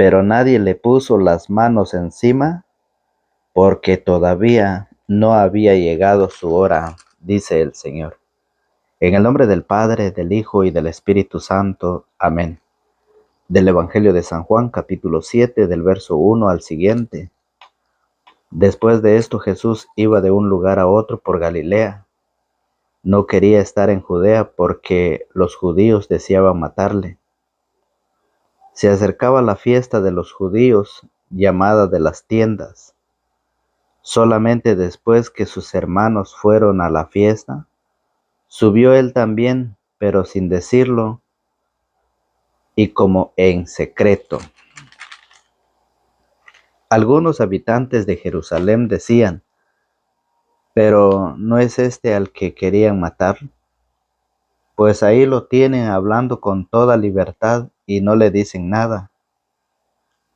pero nadie le puso las manos encima porque todavía no había llegado su hora, dice el Señor. En el nombre del Padre, del Hijo y del Espíritu Santo. Amén. Del Evangelio de San Juan, capítulo 7, del verso 1 al siguiente. Después de esto Jesús iba de un lugar a otro por Galilea. No quería estar en Judea porque los judíos deseaban matarle. Se acercaba la fiesta de los judíos, llamada de las tiendas. Solamente después que sus hermanos fueron a la fiesta, subió él también, pero sin decirlo y como en secreto. Algunos habitantes de Jerusalén decían: ¿pero no es este al que querían matar? Pues ahí lo tienen hablando con toda libertad y no le dicen nada.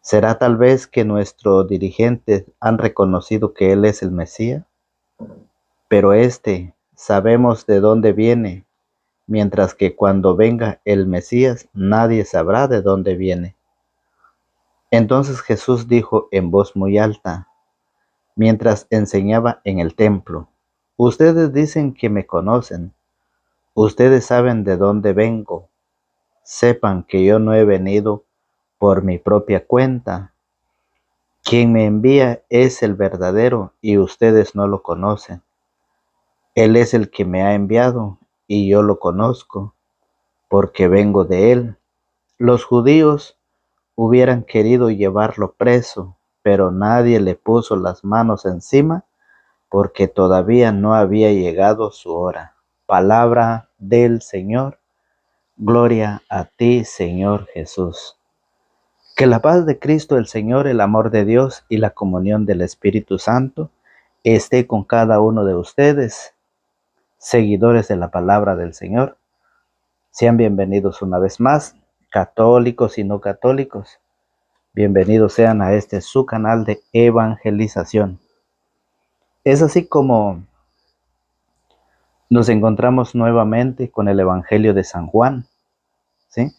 ¿Será tal vez que nuestros dirigentes han reconocido que él es el Mesías? Pero sabemos de dónde viene, mientras que cuando venga el Mesías nadie sabrá de dónde viene. Entonces Jesús dijo en voz muy alta, mientras enseñaba en el templo: ustedes dicen que me conocen, ustedes saben de dónde vengo, sepan que yo no he venido por mi propia cuenta. Quien me envía es el verdadero y ustedes no lo conocen. Él es el que me ha enviado y yo lo conozco, porque vengo de él. Los judíos hubieran querido llevarlo preso, pero nadie le puso las manos encima porque todavía no había llegado su hora. Palabra del Señor. Gloria a ti, Señor Jesús. Que la paz de Cristo el Señor, el amor de Dios y la comunión del Espíritu Santo esté con cada uno de ustedes, seguidores de la palabra del Señor. Sean bienvenidos una vez más, católicos y no católicos. Bienvenidos sean a su canal de evangelización. Es así como nos encontramos nuevamente con el Evangelio de San Juan, ¿sí?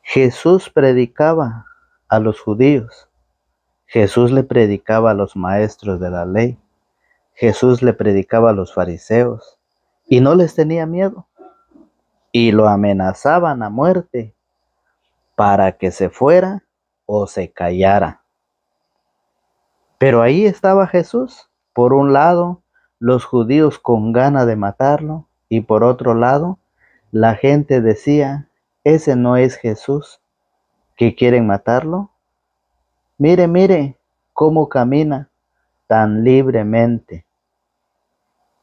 Jesús predicaba a los judíos. Jesús le predicaba a los maestros de la ley. Jesús le predicaba a los fariseos y no les tenía miedo. Y lo amenazaban a muerte para que se fuera o se callara. Pero ahí estaba Jesús. Por un lado, los judíos con ganas de matarlo, y por otro lado, la gente decía: ese no es Jesús, que quieren matarlo. Mire, mire cómo camina tan libremente.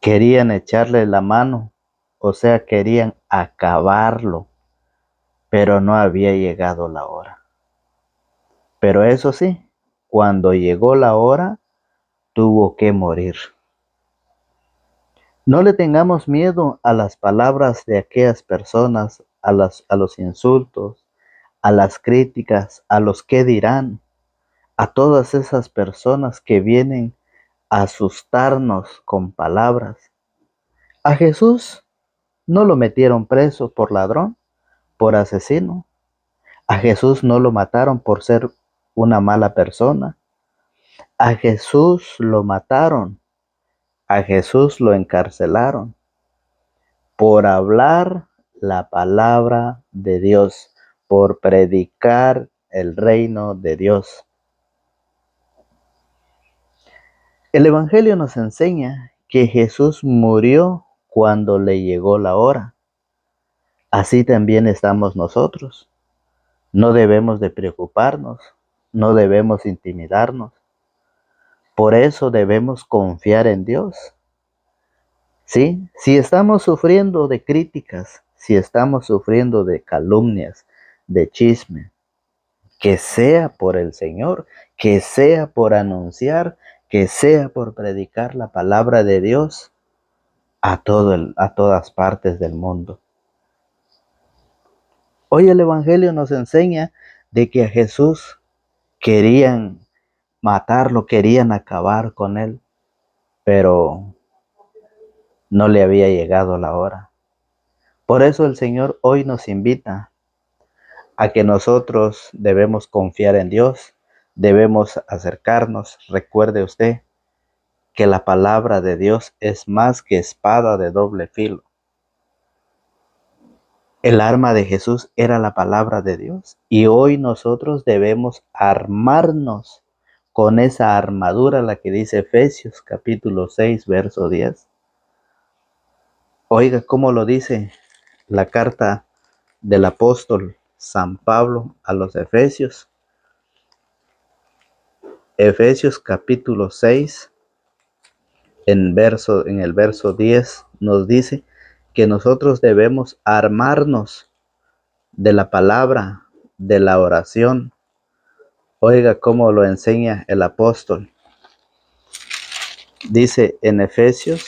Querían echarle la mano, o sea, querían acabarlo, pero no había llegado la hora. Pero eso sí, cuando llegó la hora, tuvo que morir. No le tengamos miedo a las palabras de aquellas personas, a los insultos, a las críticas, a los que dirán, a todas esas personas que vienen a asustarnos con palabras. A Jesús no lo metieron preso por ladrón, por asesino. A Jesús no lo mataron por ser una mala persona. A Jesús lo mataron. A Jesús lo encarcelaron por hablar la palabra de Dios, por predicar el reino de Dios. El Evangelio nos enseña que Jesús murió cuando le llegó la hora. Así también estamos nosotros. No debemos de preocuparnos, no debemos intimidarnos. Por eso debemos confiar en Dios. ¿Sí? Si estamos sufriendo de críticas, si estamos sufriendo de calumnias, de chisme, que sea por el Señor, que sea por anunciar, que sea por predicar la palabra de Dios a todas partes del mundo. Hoy el Evangelio nos enseña de que a Jesús querían matarlo, querían acabar con él, pero no le había llegado la hora. Por eso el Señor hoy nos invita a que nosotros debemos confiar en Dios, debemos acercarnos. Recuerde usted que la palabra de Dios es más que espada de doble filo. El arma de Jesús era la palabra de Dios y hoy nosotros debemos armarnos con esa armadura, la que dice Efesios capítulo 6, verso 10. Oiga cómo lo dice la carta del apóstol San Pablo a los Efesios. Efesios capítulo 6, en el verso 10 nos dice que nosotros debemos armarnos de la palabra, de la oración. Oiga cómo lo enseña el apóstol. Dice en Efesios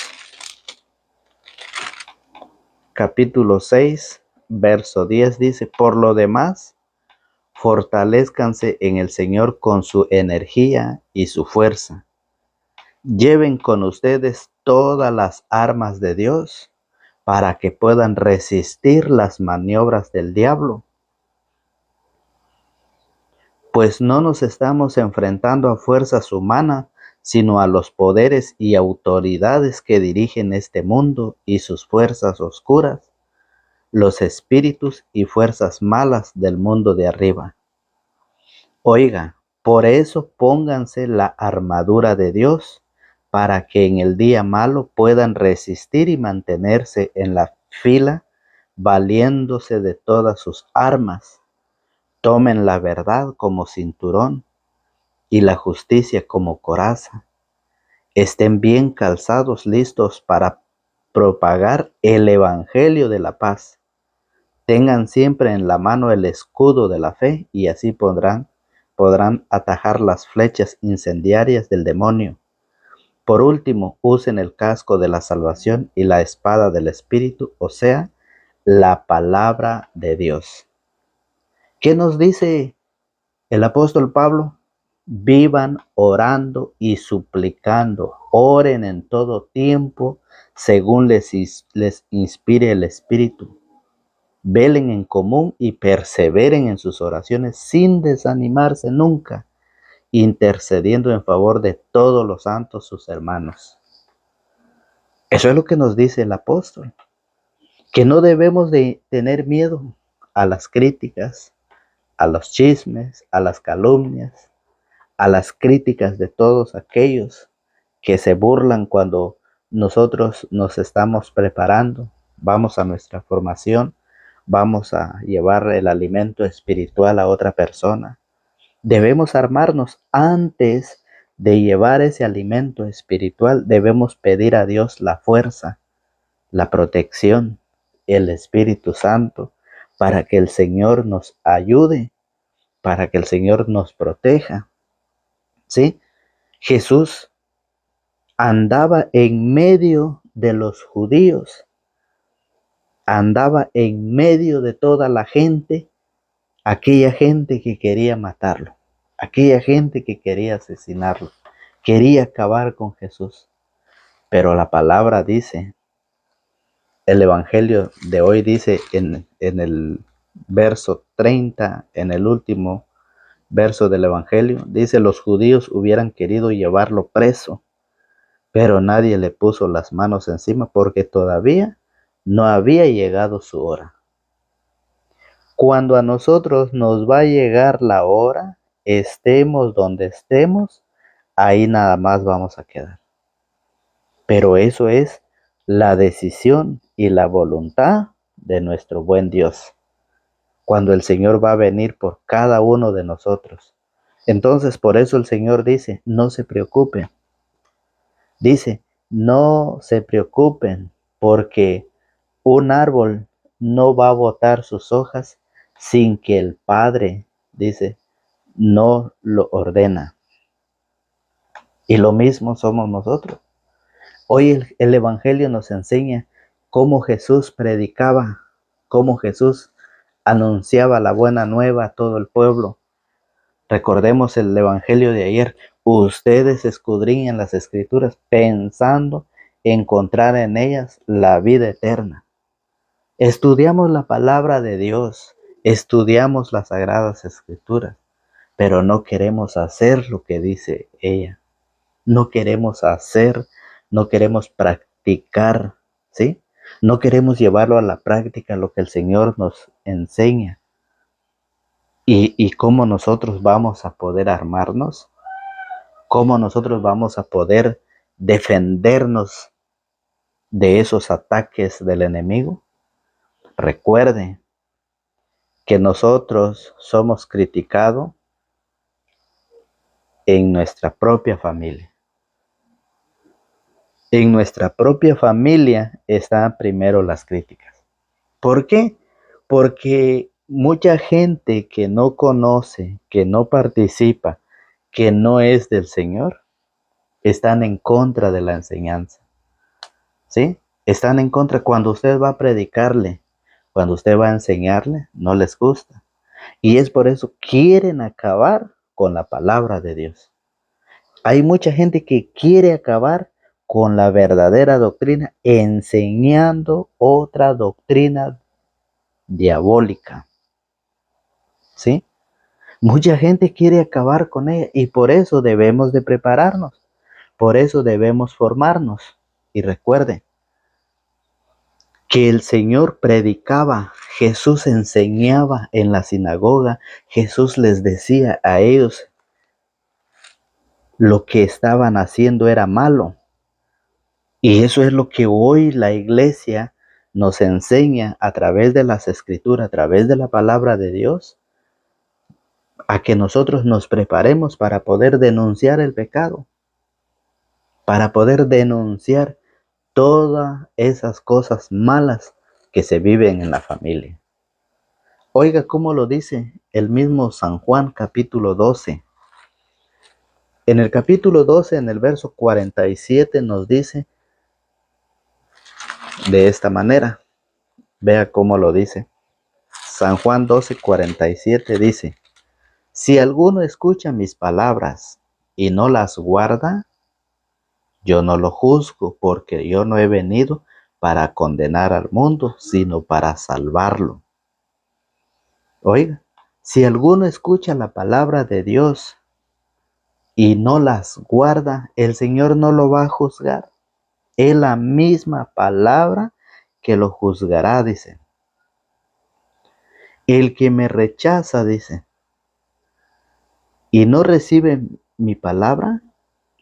capítulo 6, verso 10, dice: por lo demás, fortalézcanse en el Señor con su energía y su fuerza. Lleven con ustedes todas las armas de Dios para que puedan resistir las maniobras del diablo. Pues no nos estamos enfrentando a fuerzas humanas, sino a los poderes y autoridades que dirigen este mundo y sus fuerzas oscuras, los espíritus y fuerzas malas del mundo de arriba. Oiga, por eso pónganse la armadura de Dios, para que en el día malo puedan resistir y mantenerse en la fila, valiéndose de todas sus armas. Tomen la verdad como cinturón y la justicia como coraza. Estén bien calzados, listos para propagar el evangelio de la paz. Tengan siempre en la mano el escudo de la fe y así podrán atajar las flechas incendiarias del demonio. Por último, usen el casco de la salvación y la espada del Espíritu, o sea, la palabra de Dios. ¿Qué nos dice el apóstol Pablo? Vivan orando y suplicando. Oren en todo tiempo según les inspire el Espíritu. Velen en común y perseveren en sus oraciones sin desanimarse nunca, intercediendo en favor de todos los santos sus hermanos. Eso es lo que nos dice el apóstol, que no debemos de tener miedo a las críticas, a los chismes, a las calumnias, a las críticas de todos aquellos que se burlan cuando nosotros nos estamos preparando, vamos a nuestra formación, vamos a llevar el alimento espiritual a otra persona. Debemos armarnos antes de llevar ese alimento espiritual. Debemos pedir a Dios la fuerza, la protección, el Espíritu Santo, para que el Señor nos ayude, para que el Señor nos proteja. ¿Sí? Jesús andaba en medio de los judíos, andaba en medio de toda la gente, aquella gente que quería matarlo, aquella gente que quería asesinarlo, quería acabar con Jesús. Pero la palabra dice, el Evangelio de hoy dice en el verso 30, en el último verso del Evangelio, dice: los judíos hubieran querido llevarlo preso, pero nadie le puso las manos encima porque todavía no había llegado su hora. Cuando a nosotros nos va a llegar la hora, estemos donde estemos, ahí nada más vamos a quedar. Pero eso es la decisión y la voluntad de nuestro buen Dios, cuando el Señor va a venir por cada uno de nosotros. Entonces, por eso el Señor dice: no se preocupen. Dice: no se preocupen, porque un árbol no va a botar sus hojas sin que el Padre, dice, no lo ordena. Y lo mismo somos nosotros. Hoy el Evangelio nos enseña cómo Jesús predicaba, cómo Jesús anunciaba la buena nueva a todo el pueblo. Recordemos el Evangelio de ayer. Ustedes escudriñan las Escrituras pensando encontrar en ellas la vida eterna. Estudiamos la palabra de Dios Estudiamos las Sagradas Escrituras, pero no queremos hacer lo que dice ella. No queremos hacer, no queremos practicar, ¿sí? No queremos llevarlo a la práctica lo que el Señor nos enseña. ¿Y cómo nosotros vamos a poder armarnos? ¿Cómo nosotros vamos a poder defendernos de esos ataques del enemigo? Recuerde que nosotros somos criticados en nuestra propia familia. En nuestra propia familia están primero las críticas. ¿Por qué? Porque mucha gente que no conoce, que no participa, que no es del Señor, están en contra de la enseñanza. ¿Sí? Están en contra. Cuando usted va a predicarle, cuando usted va a enseñarle, no les gusta. Y es por eso quieren acabar con la palabra de Dios. Hay mucha gente que quiere acabar con la verdadera doctrina, enseñando otra doctrina diabólica. ¿Sí? Mucha gente quiere acabar con ella y por eso debemos de prepararnos. Por eso debemos formarnos. Y recuerde que el Señor predicaba, Jesús enseñaba en la sinagoga, Jesús les decía a ellos lo que estaban haciendo era malo. Y eso es lo que hoy la iglesia nos enseña a través de las escrituras, a través de la palabra de Dios, a que nosotros nos preparemos para poder denunciar el pecado, para poder denunciar todas esas cosas malas que se viven en la familia. Oiga cómo lo dice el mismo San Juan capítulo 12. En el capítulo 12, en el verso 47, nos dice de esta manera. Vea cómo lo dice. San Juan 12:47 dice: si alguno escucha mis palabras y no las guarda, yo no lo juzgo, porque yo no he venido para condenar al mundo, sino para salvarlo. Oiga, si alguno escucha la palabra de Dios y no las guarda, el Señor no lo va a juzgar. Es la misma palabra que lo juzgará, dice. El que me rechaza, dice, y no recibe mi palabra,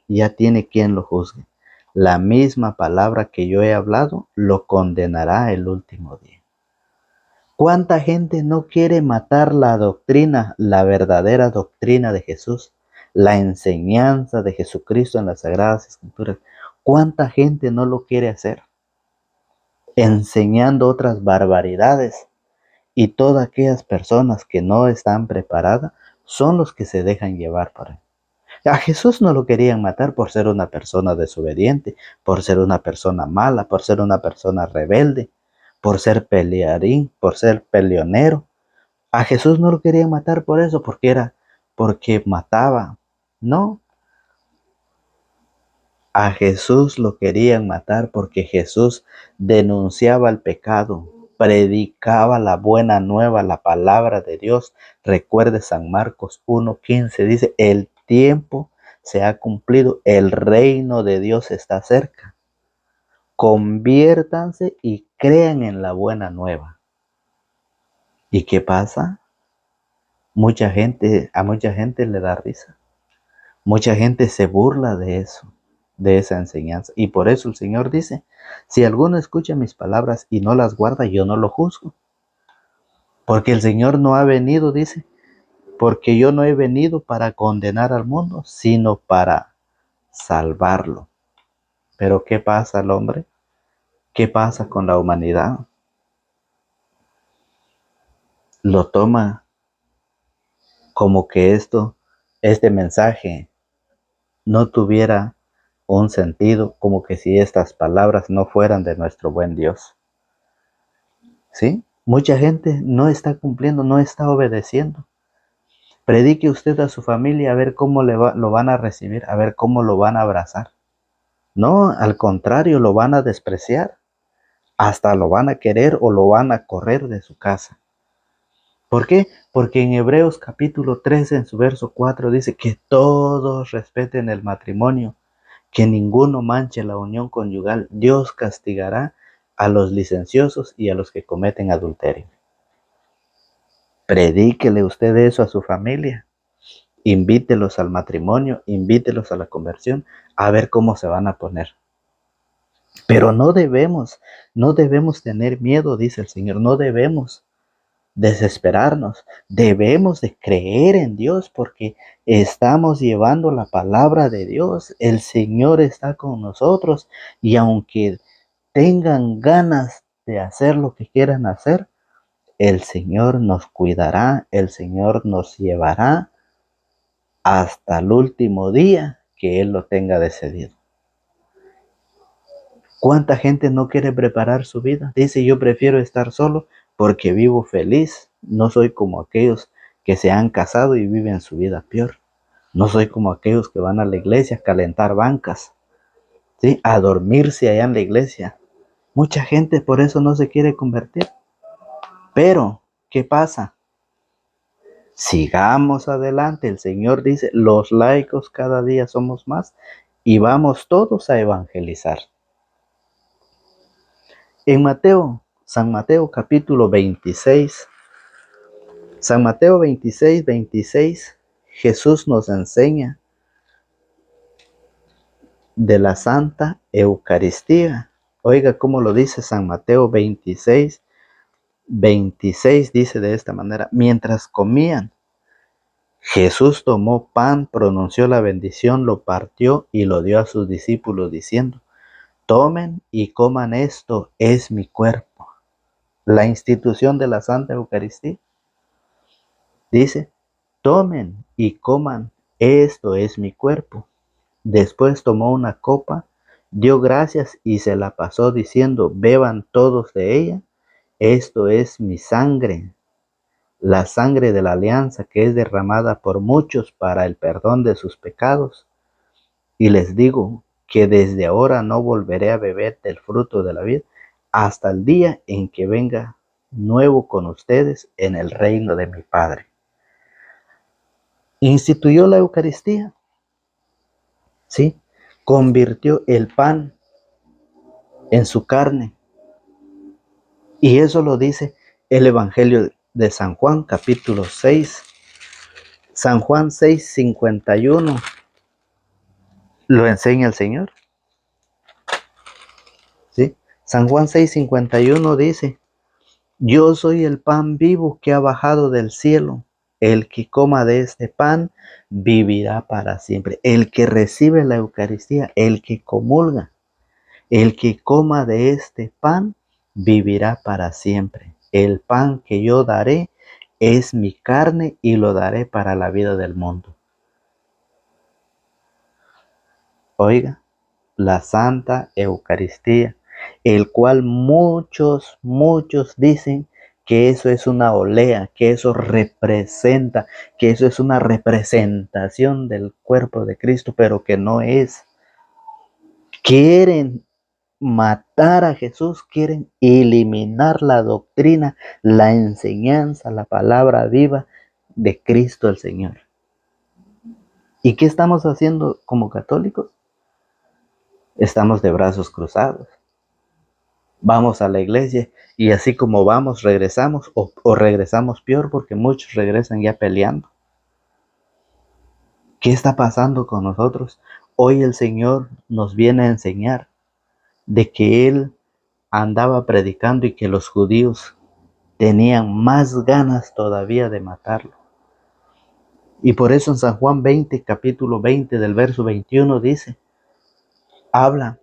ya tiene quien lo juzgue. La misma palabra que yo he hablado lo condenará el último día. ¿Cuánta gente no quiere matar la doctrina, la verdadera doctrina de Jesús, la enseñanza de Jesucristo en las Sagradas Escrituras? ¿Cuánta gente no lo quiere hacer? Enseñando otras barbaridades. Y todas aquellas personas que no están preparadas son los que se dejan llevar por él. A Jesús no lo querían matar por ser una persona desobediente, por ser una persona mala, por ser una persona rebelde, por ser pelearín, por ser peleonero. A Jesús no lo querían matar por eso, porque mataba. No, a Jesús lo querían matar porque Jesús denunciaba el pecado, predicaba la buena nueva, la palabra de Dios. Recuerde San Marcos 1:15, dice, el tiempo se ha cumplido, el reino de Dios está cerca. Conviértanse y crean en la buena nueva. ¿Y qué pasa? A mucha gente le da risa. Mucha gente se burla de eso, de esa enseñanza. Y por eso el Señor dice, si alguno escucha mis palabras y no las guarda, yo no lo juzgo. Porque el Señor no ha venido, dice, porque yo no he venido para condenar al mundo, sino para salvarlo. Pero ¿qué pasa al hombre? ¿Qué pasa con la humanidad? Lo toma como que este mensaje no tuviera un sentido, como que si estas palabras no fueran de nuestro buen Dios. ¿Sí? Mucha gente no está cumpliendo, no está obedeciendo. Predique usted a su familia a ver cómo lo van a recibir, a ver cómo lo van a abrazar. No, al contrario, lo van a despreciar. Hasta lo van a querer o lo van a correr de su casa. ¿Por qué? Porque en Hebreos capítulo 13, en su verso 4, dice que todos respeten el matrimonio, que ninguno manche la unión conyugal. Dios castigará a los licenciosos y a los que cometen adulterio. Predíquele usted eso a su familia. Invítelos al matrimonio, invítelos a la conversión, a ver cómo se van a poner. Pero no debemos tener miedo, dice el Señor, no debemos desesperarnos, debemos de creer en Dios porque estamos llevando la palabra de Dios, el Señor está con nosotros y aunque tengan ganas de hacer lo que quieran hacer, el Señor nos cuidará, el Señor nos llevará hasta el último día que Él lo tenga decidido. ¿Cuánta gente no quiere preparar su vida? Dice, yo prefiero estar solo porque vivo feliz. No soy como aquellos que se han casado y viven su vida peor. No soy como aquellos que van a la iglesia a calentar bancas, ¿sí? A dormirse allá en la iglesia. Mucha gente por eso no se quiere convertir. Pero, ¿qué pasa? Sigamos adelante. El Señor dice, los laicos cada día somos más y vamos todos a evangelizar. En San Mateo capítulo 26, San Mateo 26, Jesús nos enseña de la Santa Eucaristía. Oiga cómo lo dice San Mateo 26, dice de esta manera, mientras comían, Jesús tomó pan, pronunció la bendición, lo partió y lo dio a sus discípulos diciendo, tomen y coman, esto es mi cuerpo. La institución de la Santa Eucaristía dice, tomen y coman, esto es mi cuerpo. Después tomó una copa, dio gracias y se la pasó diciendo, beban todos de ella, esto es mi sangre, la sangre de la alianza que es derramada por muchos para el perdón de sus pecados. Y les digo que desde ahora no volveré a beber del fruto de la vid hasta el día en que venga nuevo con ustedes en el reino de mi Padre. Instituyó la Eucaristía, ¿sí? Convirtió el pan en su carne. Y eso lo dice el Evangelio de San Juan, capítulo 6. San Juan 6:51 lo enseña el Señor, ¿sí? San Juan 6:51 dice, yo soy el pan vivo que ha bajado del cielo. El que coma de este pan vivirá para siempre. El que recibe la Eucaristía, el que comulga, el que coma de este pan vivirá para siempre. El pan que yo daré es mi carne y lo daré para la vida del mundo. Oiga, la Santa Eucaristía, el cual muchos dicen que eso es una olea, que eso representa, que eso es una representación del cuerpo de Cristo, pero que no es. Quieren matar a Jesús, quieren eliminar la doctrina, la enseñanza, la palabra viva de Cristo el Señor. ¿Y qué estamos haciendo como católicos? Estamos de brazos cruzados. Vamos a la iglesia y así como vamos, regresamos o regresamos peor porque muchos regresan ya peleando. ¿Qué está pasando con nosotros? Hoy el Señor nos viene a enseñar de que Él andaba predicando y que los judíos tenían más ganas todavía de matarlo. Y por eso en San Juan 20, capítulo 20 del verso 21 dice, habla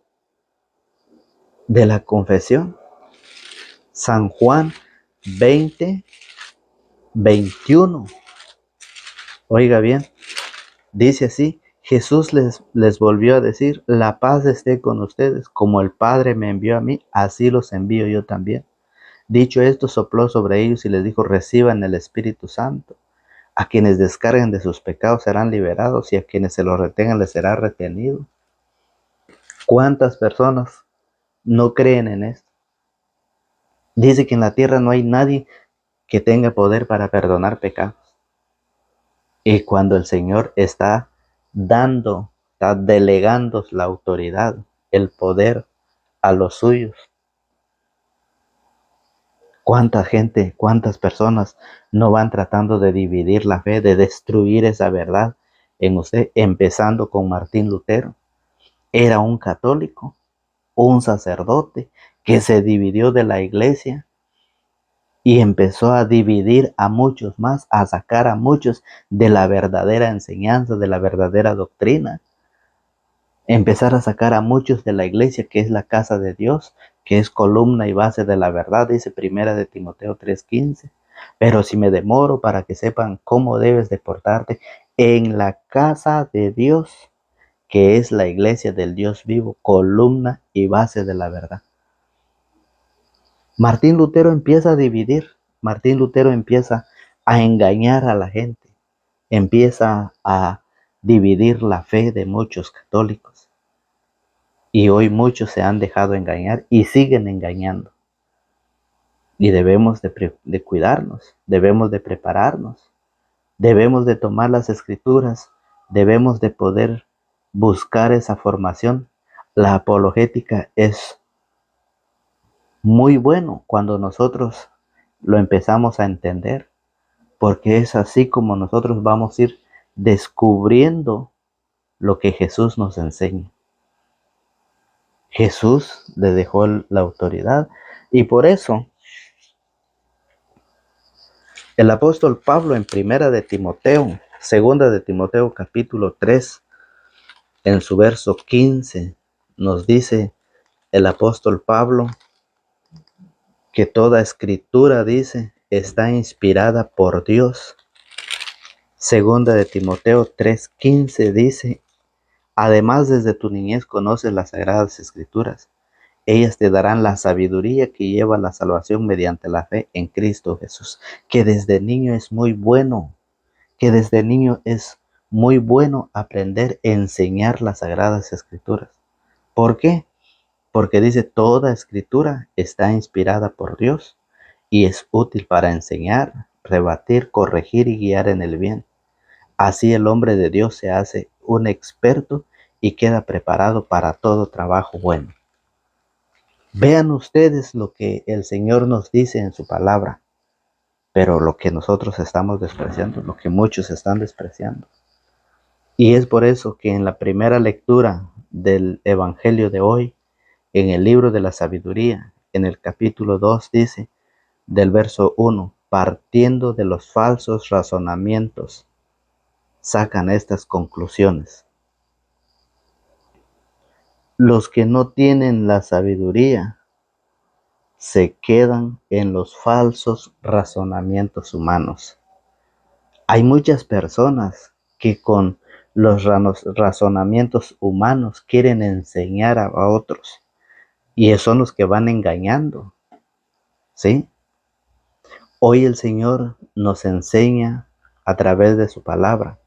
de la confesión. San Juan 20, 21. Oiga bien, dice así, Jesús les volvió a decir, la paz esté con ustedes, como el Padre me envió a mí, así los envío yo también. Dicho esto, sopló sobre ellos y les dijo, reciban el Espíritu Santo. A quienes descarguen de sus pecados serán liberados y a quienes se los retengan les será retenido. ¿Cuántas personas no creen en esto? Dice que en la tierra no hay nadie que tenga poder para perdonar pecados. Y cuando el Señor está delegando la autoridad, el poder a los suyos, ¿cuánta gente, cuántas personas no van tratando de dividir la fe, de destruir esa verdad en usted? Empezando con Martín Lutero. Era un católico, un sacerdote que se dividió de la iglesia y empezó a dividir a muchos más, a sacar a muchos de la verdadera enseñanza, de la verdadera doctrina. Empezar a sacar a muchos de la iglesia, que es la casa de Dios, que es columna y base de la verdad, dice Primera de Timoteo 3:15. Pero si me demoro para que sepan cómo debes de portarte en la casa de Dios, que es la iglesia del Dios vivo, columna y base de la verdad. Martín Lutero empieza a dividir, Martín Lutero empieza a engañar a la gente, empieza a dividir la fe de muchos católicos. Y hoy muchos se han dejado engañar y siguen engañando. Y debemos de cuidarnos, debemos de prepararnos, debemos de tomar las escrituras, debemos de poder buscar esa formación. La apologética es muy bueno cuando nosotros lo empezamos a entender, porque es así como nosotros vamos a ir descubriendo lo que Jesús nos enseña. Jesús le dejó la autoridad y por eso el apóstol Pablo en segunda de Timoteo capítulo 3, en su verso 15, nos dice el apóstol Pablo que toda escritura, dice, está inspirada por Dios. Segunda de Timoteo 3:15 dice, además desde tu niñez conoces las sagradas escrituras. Ellas te darán la sabiduría que lleva a la salvación mediante la fe en Cristo Jesús. Que desde niño es muy bueno, aprender a enseñar las sagradas escrituras. ¿Por qué? Porque dice, toda escritura está inspirada por Dios y es útil para enseñar, rebatir, corregir y guiar en el bien. Así el hombre de Dios se hace un experto y queda preparado para todo trabajo bueno. Vean ustedes lo que el Señor nos dice en su palabra, pero lo que nosotros estamos despreciando, lo que muchos están despreciando. Y es por eso que en la primera lectura del Evangelio de hoy, en el libro de la sabiduría, en el capítulo 2 dice, del verso 1, partiendo de los falsos razonamientos, sacan estas conclusiones. Los que no tienen la sabiduría se quedan en los falsos razonamientos humanos. Hay muchas personas que con los razonamientos humanos quieren enseñar a otros y son los que van engañando, ¿sí? Hoy el Señor nos enseña a través de su palabra.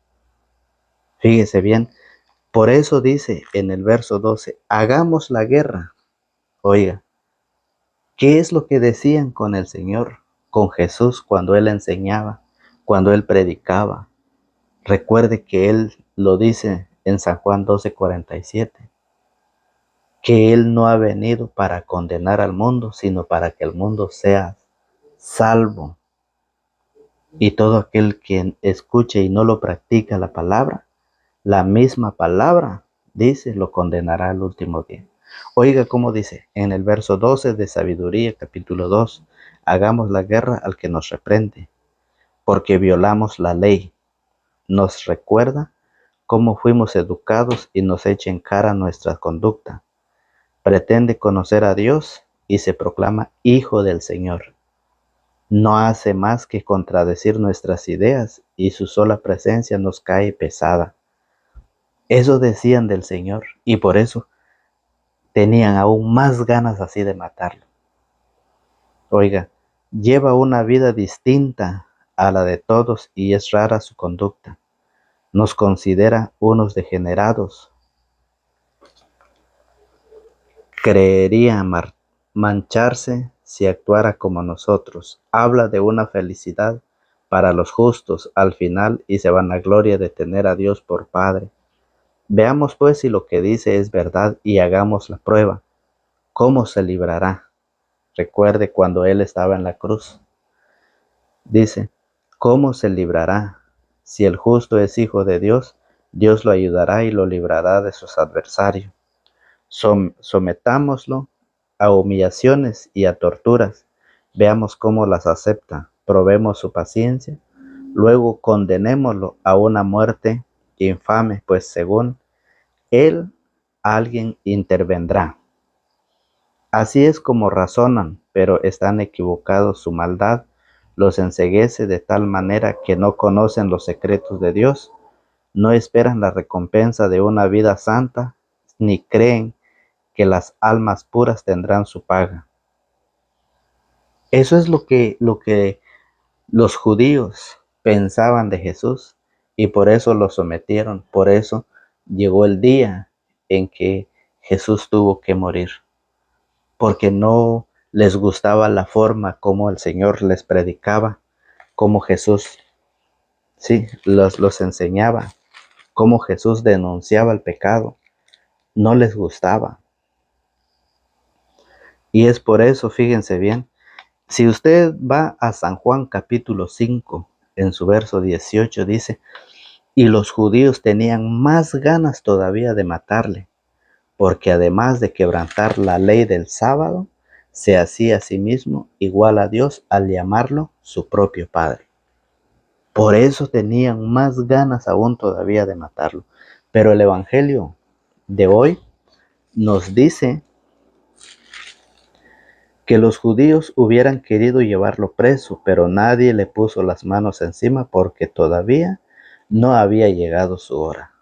Fíjese bien, por eso dice en el verso 12, hagamos la guerra. Oiga, ¿qué es lo que decían con el Señor, con Jesús cuando Él enseñaba, cuando Él predicaba? Recuerde que Él lo dice en San Juan 12:47, que Él no ha venido para condenar al mundo, sino para que el mundo sea salvo. Y todo aquel quien escuche y no lo practica la misma palabra, dice, lo condenará al último día. Oiga cómo dice en el verso 12 de Sabiduría, capítulo 2, hagamos la guerra al que nos reprende, porque violamos la ley. Nos recuerda cómo fuimos educados y nos echa en cara nuestra conducta. Pretende conocer a Dios y se proclama hijo del Señor. No hace más que contradecir nuestras ideas y su sola presencia nos cae pesada. Eso decían del Señor y por eso tenían aún más ganas así de matarlo. Oiga, lleva una vida distinta a la de todos y es rara su conducta. Nos considera unos degenerados. Creería mancharse si actuara como nosotros. Habla de una felicidad para los justos al final y se vanagloria de tener a Dios por Padre. Veamos pues si lo que dice es verdad y hagamos la prueba. ¿Cómo se librará? Recuerde cuando Él estaba en la cruz. Dice, ¿cómo se librará? Si el justo es hijo de Dios, Dios lo ayudará y lo librará de sus adversarios. Sometámoslo a humillaciones y a torturas. Veamos cómo las acepta. Probemos su paciencia. Luego condenémoslo a una muerte infame, pues según él, alguien intervendrá. Así es como razonan, pero están equivocados. Su maldad los enceguece de tal manera que no conocen los secretos de Dios, no esperan la recompensa de una vida santa, ni creen que las almas puras tendrán su paga. Eso es lo que los judíos pensaban de Jesús y por eso lo sometieron. Por eso llegó el día en que Jesús tuvo que morir, porque no les gustaba la forma como el Señor les predicaba, como Jesús, sí, los enseñaba, como Jesús denunciaba el pecado. No les gustaba. Y es por eso, fíjense bien, si usted va a San Juan capítulo 5, en su verso 18 dice, y los judíos tenían más ganas todavía de matarle, porque además de quebrantar la ley del sábado, se hacía a sí mismo igual a Dios al llamarlo su propio Padre. Por eso tenían más ganas aún todavía de matarlo. Pero el Evangelio de hoy nos dice que los judíos hubieran querido llevarlo preso, pero nadie le puso las manos encima porque todavía no había llegado su hora.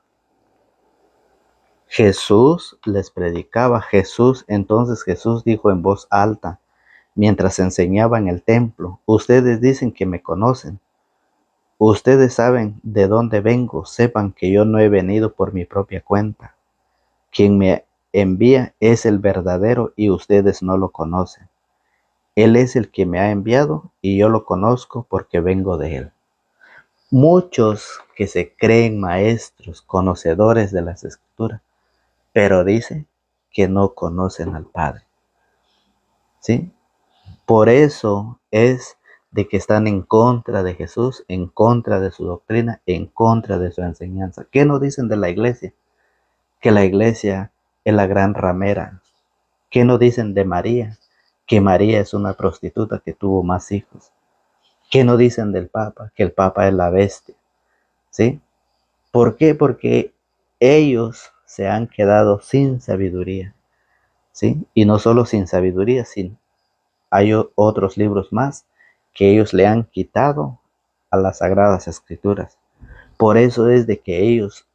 Jesús les predicaba. Entonces Jesús dijo en voz alta, mientras enseñaba en el templo, ustedes dicen que me conocen. Ustedes saben de dónde vengo. Sepan que yo no he venido por mi propia cuenta. Quien me envía es el verdadero y ustedes no lo conocen. Él es el que me ha enviado y yo lo conozco porque vengo de él. Muchos que se creen maestros, conocedores de las Escrituras, pero dicen que no conocen al Padre. ¿Sí? Por eso es de que están en contra de Jesús, en contra de su doctrina, en contra de su enseñanza. ¿Qué nos dicen de la iglesia? Que la iglesia es la gran ramera. ¿Qué nos dicen de María? Que María es una prostituta que tuvo más hijos. ¿Qué nos dicen del Papa? Que el Papa es la bestia. ¿Sí? ¿Por qué? Porque ellos se han quedado sin sabiduría. ¿Sí? Y no solo sin sabiduría, sino hay otros libros más que ellos le han quitado a las Sagradas Escrituras. Por eso es de que ellos,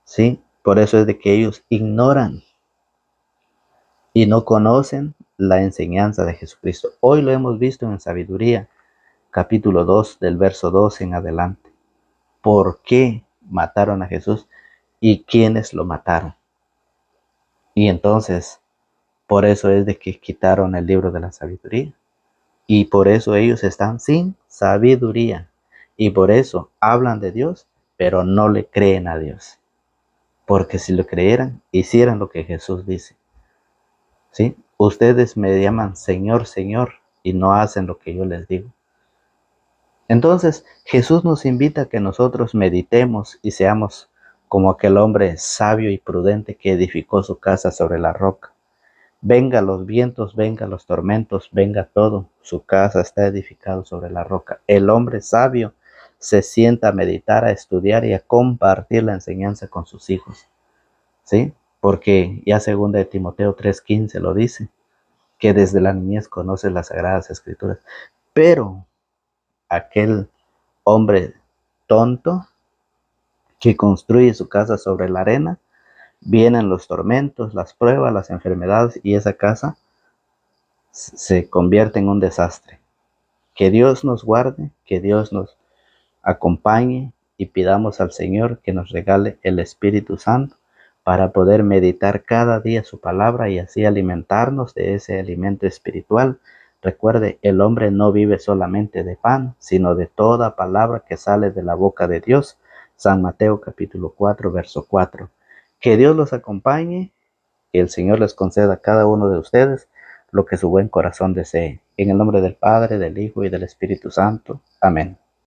¿sí? Por eso es de que ellos ignoran y no conocen la enseñanza de Jesucristo. Hoy lo hemos visto en Sabiduría, capítulo 2, del verso 2 en adelante. ¿Por qué mataron a Jesús y quiénes lo mataron? Y entonces, por eso es de que quitaron el libro de la sabiduría. Y por eso ellos están sin sabiduría. Y por eso hablan de Dios, pero no le creen a Dios. Porque si lo creyeran, hicieran lo que Jesús dice. ¿Sí? Ustedes me llaman Señor, Señor, y no hacen lo que yo les digo. Entonces, Jesús nos invita a que nosotros meditemos y seamos como aquel hombre sabio y prudente que edificó su casa sobre la roca. Venga los vientos, venga los tormentos, venga todo, su casa está edificada sobre la roca. El hombre sabio se sienta a meditar, a estudiar y a compartir la enseñanza con sus hijos. ¿Sí? Porque ya segunda de Timoteo 3:15 lo dice, que desde la niñez conoce las Sagradas Escrituras. Pero aquel hombre tonto que construye su casa sobre la arena, vienen los tormentos, las pruebas, las enfermedades y esa casa se convierte en un desastre. Que Dios nos guarde, que Dios nos acompañe y pidamos al Señor que nos regale el Espíritu Santo para poder meditar cada día su palabra y así alimentarnos de ese alimento espiritual. Recuerde, el hombre no vive solamente de pan, sino de toda palabra que sale de la boca de Dios. San Mateo capítulo 4, verso 4. Que Dios los acompañe, que el Señor les conceda a cada uno de ustedes lo que su buen corazón desee. En el nombre del Padre, del Hijo y del Espíritu Santo. Amén.